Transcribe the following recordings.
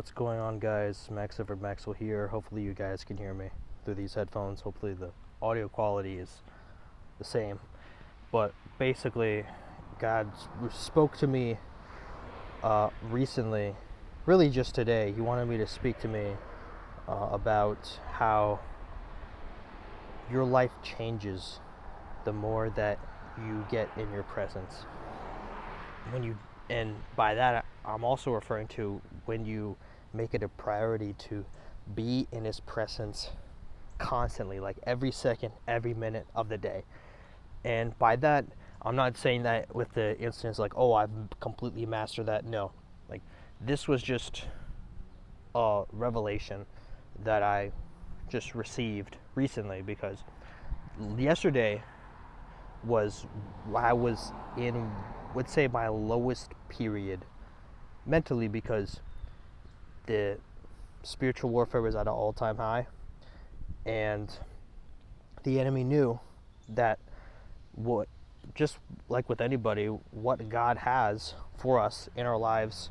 What's going on, guys? Maxwell here. Hopefully you guys can hear me through these headphones. Hopefully the audio quality is the same. But basically, God spoke to me recently, really just today. He wanted me to speak to me about how your life changes the more that you get in your presence. And by that, I'm also referring to when you make it a priority to be in His presence constantly, like every second, every minute of the day. And by that, I'm not saying that with the instance like, oh, I've completely mastered that. No, like this was just a revelation that I just received recently, because yesterday I was in, would say, my lowest period mentally, because the spiritual warfare was at an all-time high, and the enemy knew that what, just like with anybody, what God has for us in our lives,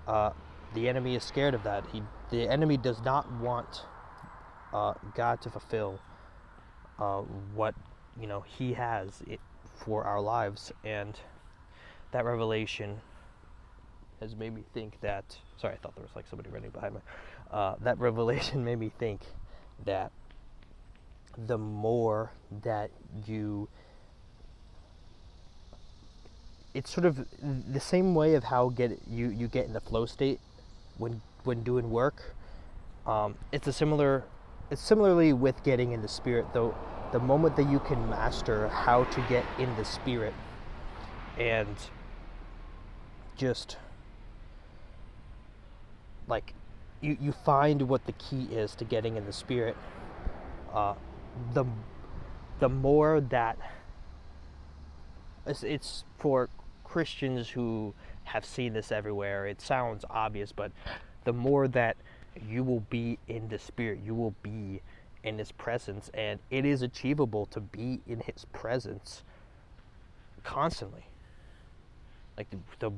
the enemy is scared of that. The enemy does not want God to fulfill what He has for our lives, and that revelation has made me think that. Sorry, I thought there was like somebody running behind me. That revelation made me think that the more that it's sort of the same way of how you get in the flow state when doing work. It's similarly with getting in the spirit, though. The moment that you can master how to get in the spirit and just like you find what the key is to getting in the spirit, the more that it's for Christians who have seen this everywhere. It sounds obvious, but the more that you will be in the spirit, you will be in His presence, and it is achievable to be in His presence constantly. Like the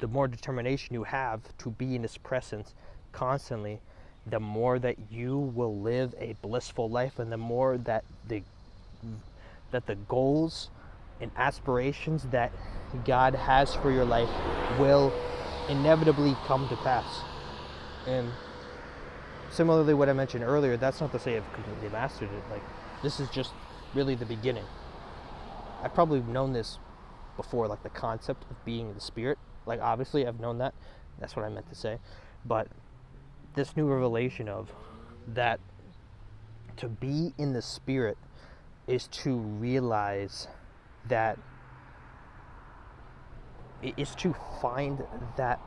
more determination you have to be in His presence constantly, the more that you will live a blissful life, and the more that the goals and aspirations that God has for your life will inevitably come to pass. And similarly, what I mentioned earlier, that's not to say I've completely mastered it. Like, this is just really the beginning. I've probably known this before, like the concept of being in the spirit. Like, obviously I've known that. That's what I meant to say. But this new revelation of that, to be in the spirit is to realize that it is to find that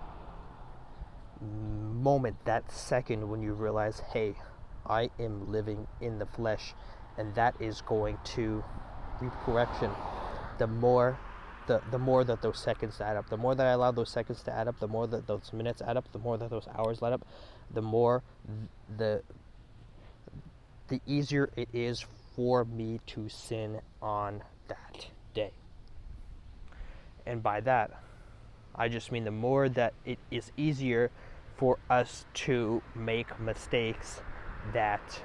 moment, that second when you realize, hey, I am living in the flesh, and that is going to reap correction. The more that those seconds add up, the more that I allow those seconds to add up, the more that those minutes add up, the more that those hours add up, the more the easier it is for me to sin on that day. And by that, I just mean the more that it is easier for us to make mistakes that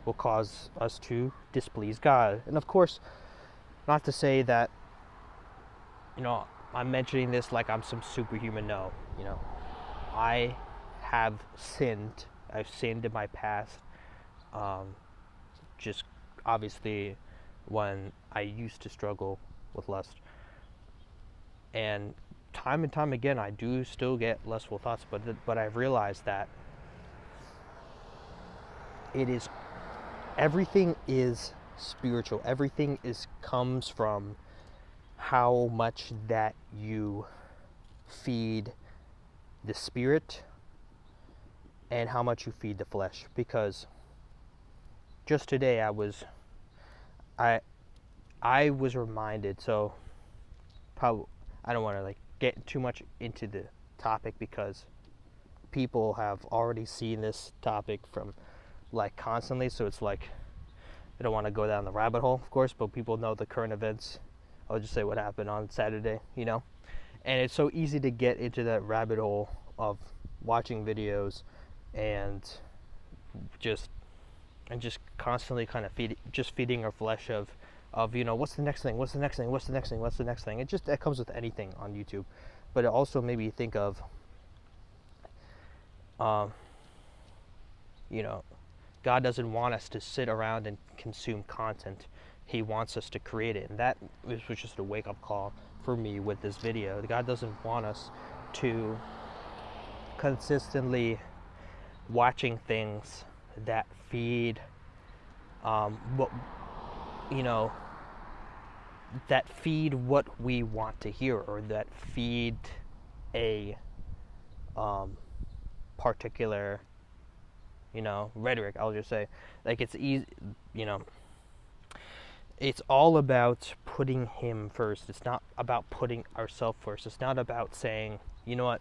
will cause us to displease God. And of course, not to say that I'm mentioning this like I'm some superhuman. No, I have sinned. I've sinned in my past. Just obviously when I used to struggle with lust. And time again, I do still get lustful thoughts, but I've realized that everything is spiritual. Everything comes from how much that you feed the spirit and how much you feed the flesh. Because just today I was reminded. So probably I don't want to get too much into the topic, because people have already seen this topic from constantly, so it's like I don't want to go down the rabbit hole, of course, but people know the current events. I'll just say what happened on Saturday, And it's so easy to get into that rabbit hole of watching videos and just constantly kind of feeding our flesh of what's the next thing, what's the next thing, what's the next thing, what's the next thing. It comes with anything on YouTube, but it also made me think of God doesn't want us to sit around and consume content. He wants us to create it, and that was just a wake-up call for me with this video. God doesn't want us to consistently watching things that feed what that feed what we want to hear, or that feed a particular rhetoric. I'll just say, like, it's easy, it's all about putting him first. It's not about putting ourselves first. It's not about saying, you know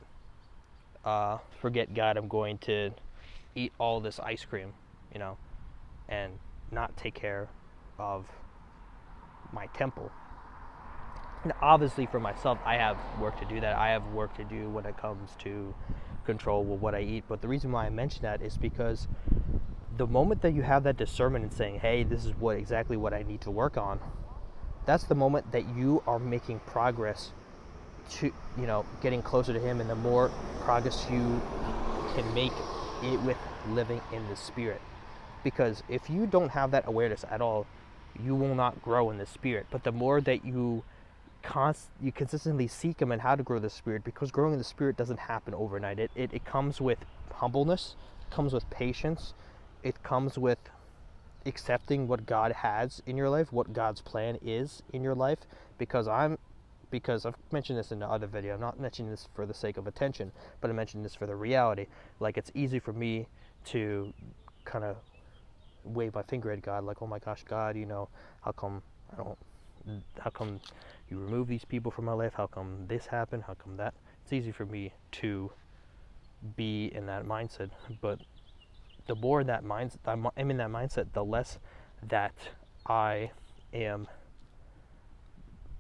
what, forget God, I'm going to eat all this ice cream, and not take care of my temple. And obviously for myself, I have work to do that. I have work to do when it comes to control with what I eat. But the reason why I mention that is because the moment that you have that discernment and saying, hey, this is exactly what I need to work on, that's the moment that you are making progress to, getting closer to him. And the more progress you can make it with living in the Spirit. Because if you don't have that awareness at all, you will not grow in the Spirit. But the more that you consistently seek him and how to grow the Spirit, because growing in the Spirit doesn't happen overnight. It comes with humbleness, it comes with patience, it comes with accepting what God has in your life, what God's plan is in your life. Because I've mentioned this in the other video, I'm not mentioning this for the sake of attention, but I'm mentioning this for the reality. Like, it's easy for me to kind of wave my finger at God, like, oh my gosh, God, how come you remove these people from my life? How come this happened? How come that? It's easy for me to be in that mindset, but the more that I'm in that mindset, the less that I am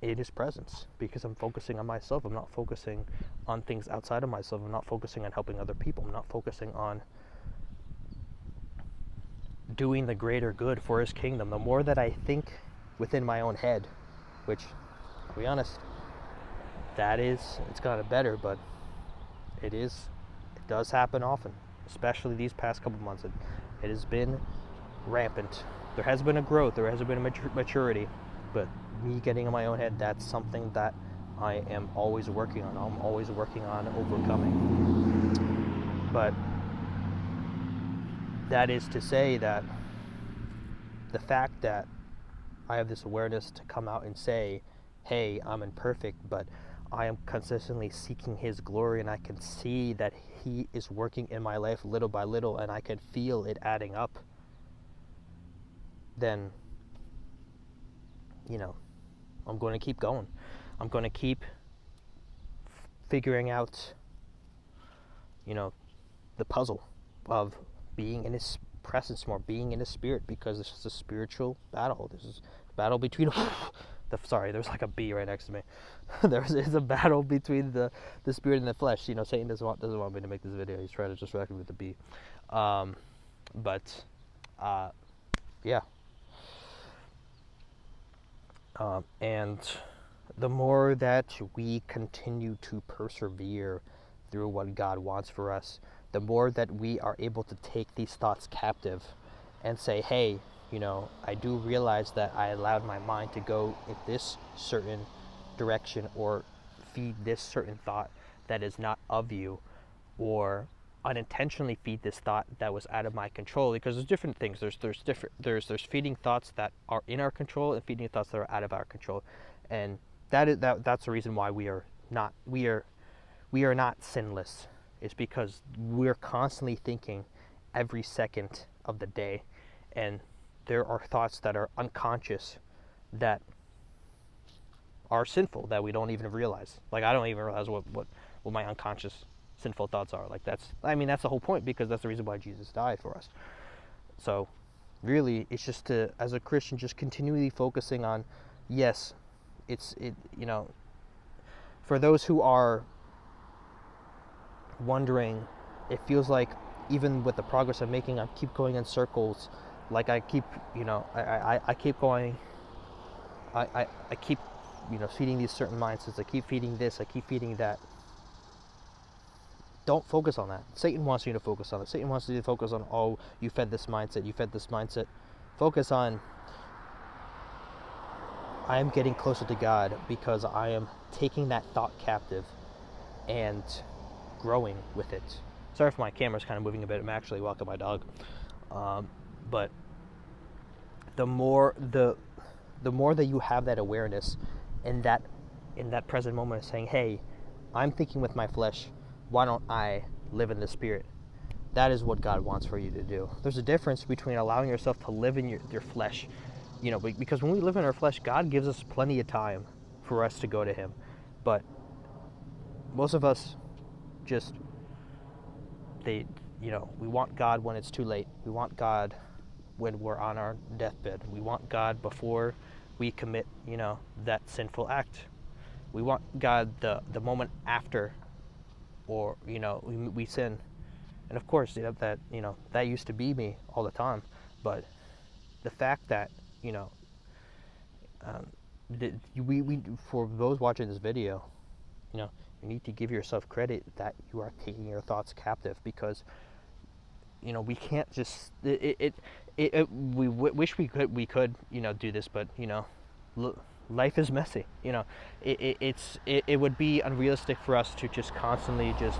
in his presence, because I'm focusing on myself. I'm not focusing on things outside of myself. I'm not focusing on helping other people. I'm not focusing on doing the greater good for his kingdom. The more that I think within my own head, which, to be honest, it's gotten better, but it does happen often, especially these past couple months. It has been rampant. There has been a growth, there has been a maturity, but me getting in my own head, that's something that I am always working on. I'm always working on overcoming. But that is to say that the fact that I have this awareness to come out and say, hey, I'm imperfect, but I am consistently seeking his glory, and I can see that he is working in my life little by little, and I can feel it adding up, then, I'm going to keep going. I'm going to keep figuring out, the puzzle of being in his presence more, being in his Spirit, because this is a spiritual battle. This is a battle between there's like a bee right next to me. There's a battle between the Spirit and the flesh. Satan doesn't want me to make this video. He's trying to distract me with the bee. Yeah. And the more that we continue to persevere through what God wants for us, the more that we are able to take these thoughts captive and say, hey, I do realize that I allowed my mind to go in this certain direction, or feed this certain thought that is not of you, or unintentionally feed this thought that was out of my control. Because there's different things. There's feeding thoughts that are in our control, and feeding thoughts that are out of our control. And that's the reason why we are not sinless. It's because we're constantly thinking every second of the day, and there are thoughts that are unconscious that are sinful that we don't even realize. Like, I don't even realize what my unconscious sinful thoughts are. Like, that's the whole point, because that's the reason why Jesus died for us. So really, it's just to, as a Christian, just continually focusing on, yes, for those who are wondering, it feels like even with the progress I'm making, I keep going in circles. Like I keep, I keep going. I keep, feeding these certain mindsets. I keep feeding this. I keep feeding that. Don't focus on that. Satan wants you to focus on it. Satan wants you to focus on, oh, you fed this mindset. You fed this mindset. Focus on, I am getting closer to God because I am taking that thought captive and growing with it. Sorry if my camera's kind of moving a bit. I'm actually walking my dog. But the more that you have that awareness in that present moment of saying, hey, I'm thinking with my flesh, why don't I live in the spirit? That is what God wants for you to do. There's a difference between allowing yourself to live in your flesh, because when we live in our flesh, God gives us plenty of time for us to go to him. But most of us just, we want God when it's too late. We want God when we're on our deathbed. We want God before we commit, that sinful act. We want God the moment after, or, we sin. And of course, that used to be me all the time. But the fact that, for those watching this video, you need to give yourself credit that you are taking your thoughts captive, because we can't just we wish we could do this, but life is messy. It would be unrealistic for us to just constantly just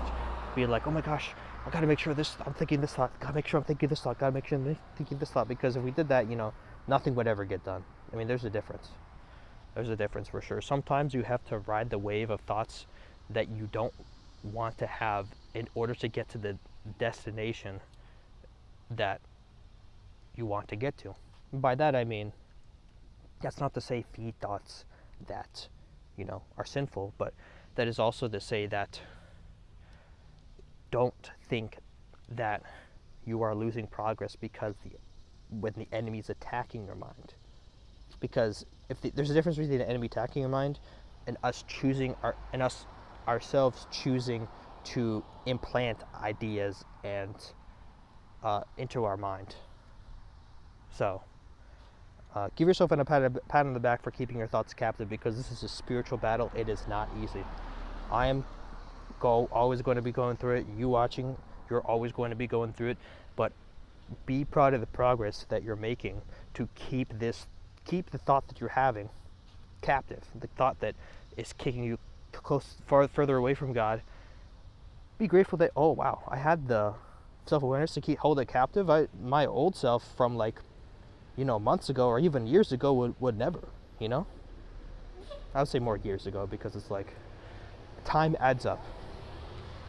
be like, oh my gosh, I gotta make sure I'm thinking this thought, gotta make sure I'm thinking this thought, gotta make sure I'm thinking this thought, because if we did that, nothing would ever get done. I mean, there's a difference for sure. Sometimes you have to ride the wave of thoughts that you don't want to have in order to get to the destination that you want to get to. And by that I mean, that's not to say feed thoughts that are sinful, but that is also to say that don't think that you are losing progress because when the enemy is attacking your mind. Because there's a difference between the enemy attacking your mind and us ourselves choosing to implant ideas and into our mind. So give yourself a pat on the back for keeping your thoughts captive, because this is a spiritual battle. It is not easy. I am always going to be going through it. You watching, you're always going to be going through it. But be proud of the progress that you're making to keep the thought that you're having captive, the thought that is kicking you further away from God. Be grateful that, oh wow, I had the self-awareness to hold it captive. My old self from months ago or even years ago would never, I would say more years ago, because it's like time adds up.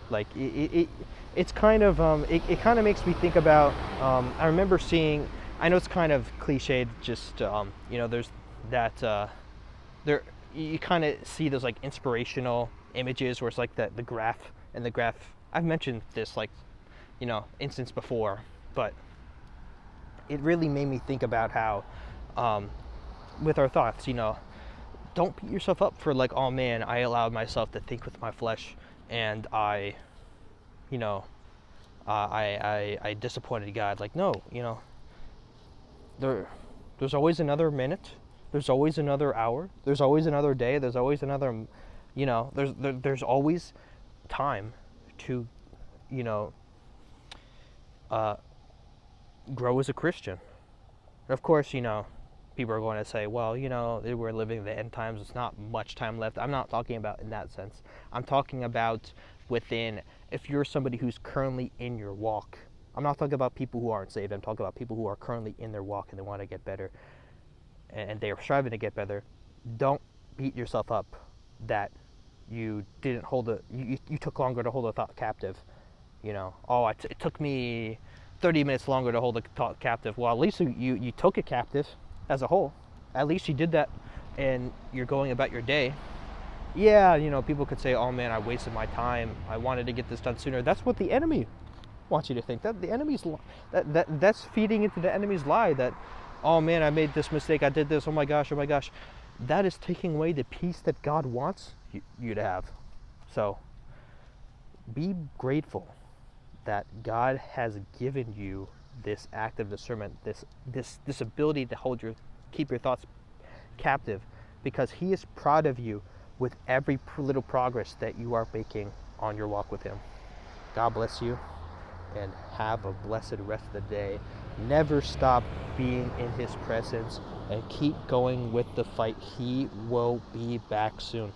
Like it's kind of it kind of makes me think about I remember seeing, I know it's kind of cliched, just there's that there you kind of see those like inspirational images where it's like the graph, and the graph, I've mentioned this instance before, but it really made me think about how with our thoughts, don't beat yourself up for like, oh man, I allowed myself to think with my flesh and I disappointed God. Like, no, there's always another minute, there's always another hour, there's always another day, there's always another, there's always time to, grow as a Christian. And of course, people are going to say, well, we're living the end times, there's not much time left. I'm not talking about in that sense. I'm talking about within, if you're somebody who's currently in your walk. I'm not talking about people who aren't saved. I'm talking about people who are currently in their walk and they want to get better and they are striving to get better. Don't beat yourself up that you didn't you took longer to hold a thought captive. It took me 30 minutes longer to hold a thought captive. Well, at least you took it captive as a whole. At least you did that and you're going about your day. Yeah, people could say, oh man, I wasted my time. I wanted to get this done sooner. That's what the enemy wants you to think. That the enemy's that's feeding into the enemy's lie that, oh man, I made this mistake, I did this, oh my gosh. That is taking away the peace that God wants you to have. So be grateful that God has given you this act of discernment, this ability to keep your thoughts captive, because He is proud of you with every little progress that you are making on your walk with Him. God bless you, and have a blessed rest of the day. Never stop being in His presence, and keep going with the fight. He will be back soon.